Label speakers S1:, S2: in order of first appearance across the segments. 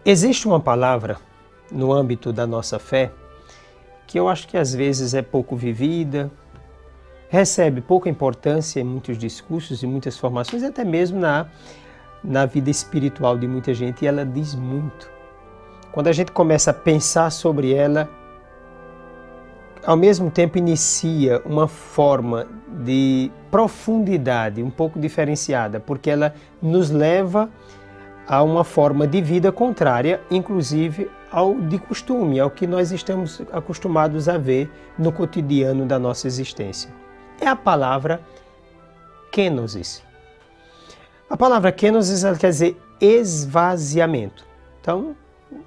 S1: Existe uma palavra no âmbito da nossa fé que eu acho que às vezes é pouco vivida, recebe pouca importância em muitos discursos e muitas formações, até mesmo na vida espiritual de muita gente, e ela diz muito. Quando a gente começa a pensar sobre ela, ao mesmo tempo inicia uma forma de profundidade um pouco diferenciada, porque ela nos leva a uma forma de vida contrária, inclusive ao de costume, ao que nós estamos acostumados a ver no cotidiano da nossa existência. É a palavra kenosis. A palavra kenosis ela quer dizer esvaziamento. Então,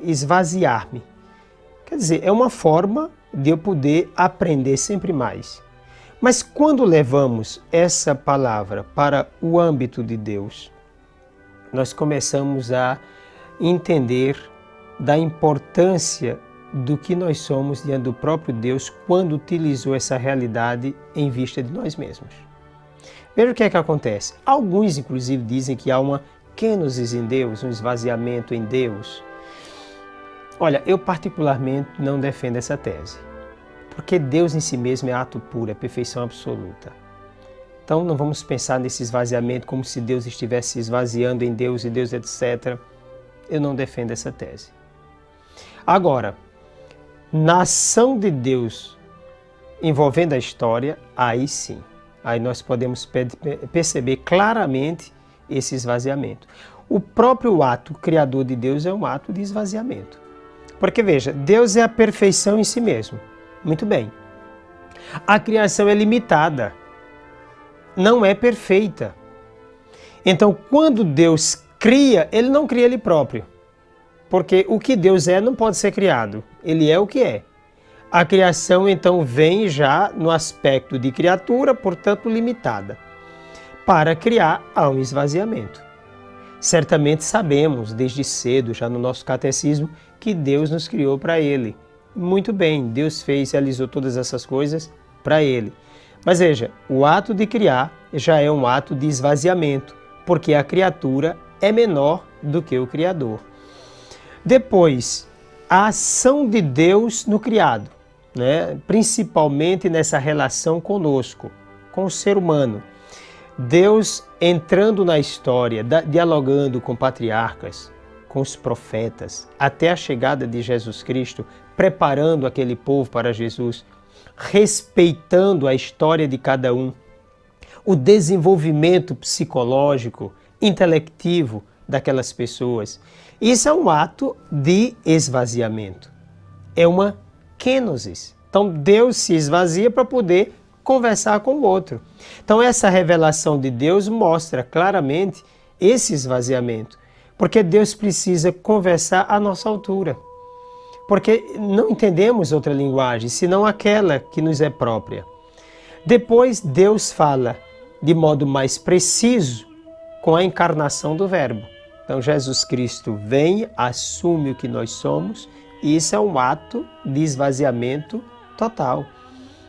S1: esvaziar-me. Quer dizer, é uma forma de eu poder aprender sempre mais. Mas quando levamos essa palavra para o âmbito de Deus, nós começamos a entender da importância do que nós somos diante do próprio Deus quando utilizou essa realidade em vista de nós mesmos. Veja o que é que acontece. Alguns, inclusive, dizem que há uma kenosis em Deus, um esvaziamento em Deus. Olha, eu particularmente não defendo essa tese, porque Deus em si mesmo é ato puro, é perfeição absoluta. Então não vamos pensar nesse esvaziamento como se Deus estivesse se esvaziando em Deus e Deus etc. Eu não defendo essa tese. Agora, na ação de Deus envolvendo a história, aí sim, aí nós podemos perceber claramente esse esvaziamento. O próprio ato criador de Deus é um ato de esvaziamento. Porque veja, Deus é a perfeição em si mesmo. Muito bem. A criação é limitada. Não é perfeita. Então, quando Deus cria, Ele não cria Ele próprio. Porque o que Deus é não pode ser criado. Ele é o que é. A criação, então, vem já no aspecto de criatura, portanto, limitada. Para criar, há um esvaziamento. Certamente sabemos, desde cedo, já no nosso catecismo, que Deus nos criou para Ele. Muito bem, Deus fez, realizou todas essas coisas para Ele. Mas veja, o ato de criar já é um ato de esvaziamento, porque a criatura é menor do que o Criador. Depois, a ação de Deus no criado, né? Principalmente nessa relação conosco, com o ser humano. Deus entrando na história, dialogando com patriarcas, com os profetas, até a chegada de Jesus Cristo, preparando aquele povo para Jesus, respeitando a história de cada um, o desenvolvimento psicológico, intelectivo daquelas pessoas. Isso é um ato de esvaziamento. É uma kenosis. Então Deus se esvazia para poder conversar com o outro. Então essa revelação de Deus mostra claramente esse esvaziamento, porque Deus precisa conversar à nossa altura. Porque não entendemos outra linguagem, senão aquela que nos é própria. Depois, Deus fala de modo mais preciso com a encarnação do Verbo. Então, Jesus Cristo vem, assume o que nós somos, e isso é um ato de esvaziamento total.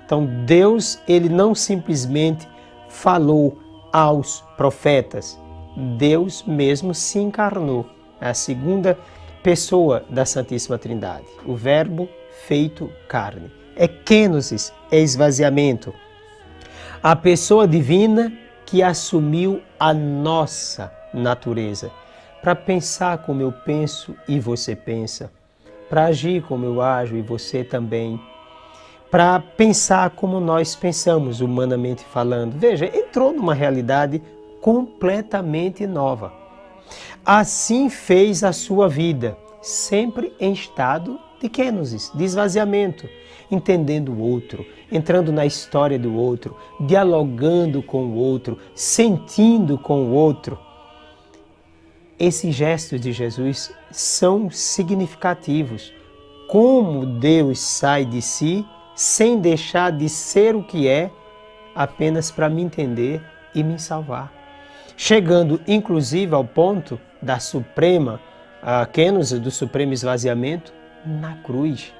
S1: Então, Deus, Ele não simplesmente falou aos profetas, Deus mesmo se encarnou. É a segunda pessoa da Santíssima Trindade, o Verbo feito carne. É kenosis, é esvaziamento. A pessoa divina que assumiu a nossa natureza, para pensar como eu penso e você pensa, para agir como eu ajo e você também, para pensar como nós pensamos, humanamente falando. Veja, entrou numa realidade completamente nova. Assim fez a sua vida, sempre em estado de kenosis, de esvaziamento, entendendo o outro, entrando na história do outro, dialogando com o outro, sentindo com o outro. Esses gestos de Jesus são significativos. Como Deus sai de si sem deixar de ser o que é, apenas para me entender e me salvar. Chegando inclusive ao ponto da suprema kenosis, do supremo esvaziamento, na cruz.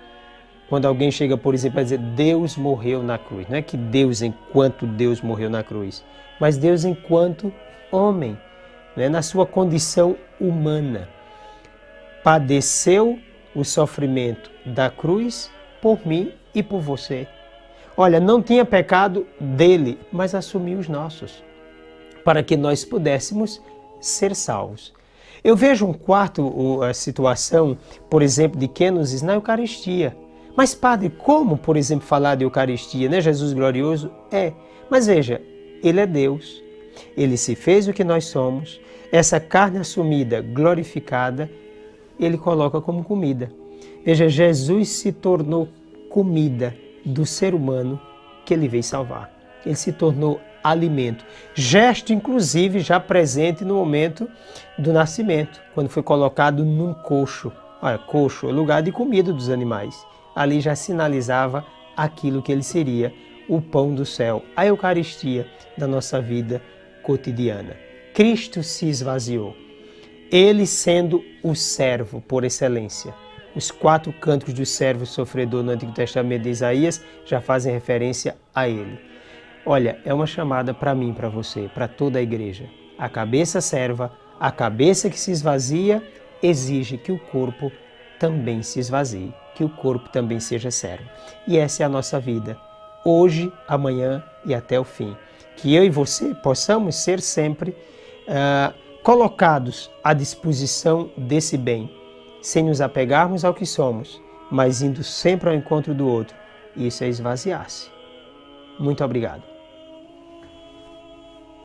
S1: Quando alguém chega, por exemplo, a dizer Deus morreu na cruz. Não é que Deus enquanto Deus morreu na cruz, mas Deus enquanto homem, né, na sua condição humana. padeceu o sofrimento da cruz por mim e por você. Olha, não tinha pecado dele, mas assumiu os nossos, para que nós pudéssemos ser salvos. Eu vejo um quarto situação, por exemplo, de Kenosis na Eucaristia. Mas, padre, como, por exemplo, falar de Eucaristia, né? Jesus glorioso? Mas veja, ele é Deus, ele se fez o que nós somos, essa carne assumida, glorificada, ele coloca como comida. Veja, Jesus se tornou comida do ser humano que ele veio salvar. Ele se tornou alimento. Gesto, inclusive, já presente no momento do nascimento, quando foi colocado num coxo. Olha, coxo é lugar de comida dos animais. Ali já sinalizava aquilo que ele seria, o pão do céu, a Eucaristia da nossa vida cotidiana. Cristo se esvaziou. Ele sendo o servo por excelência. Os 4 cânticos do servo sofredor no Antigo Testamento de Isaías já fazem referência a ele. Olha, é uma chamada para mim, para você, para toda a igreja. A cabeça serva, a cabeça que se esvazia, exige que o corpo também se esvazie, que o corpo também seja servo. E essa é a nossa vida, hoje, amanhã e até o fim. Que eu e você possamos ser sempre colocados à disposição desse bem, sem nos apegarmos ao que somos, mas indo sempre ao encontro do outro. Isso é esvaziar-se. Muito obrigado.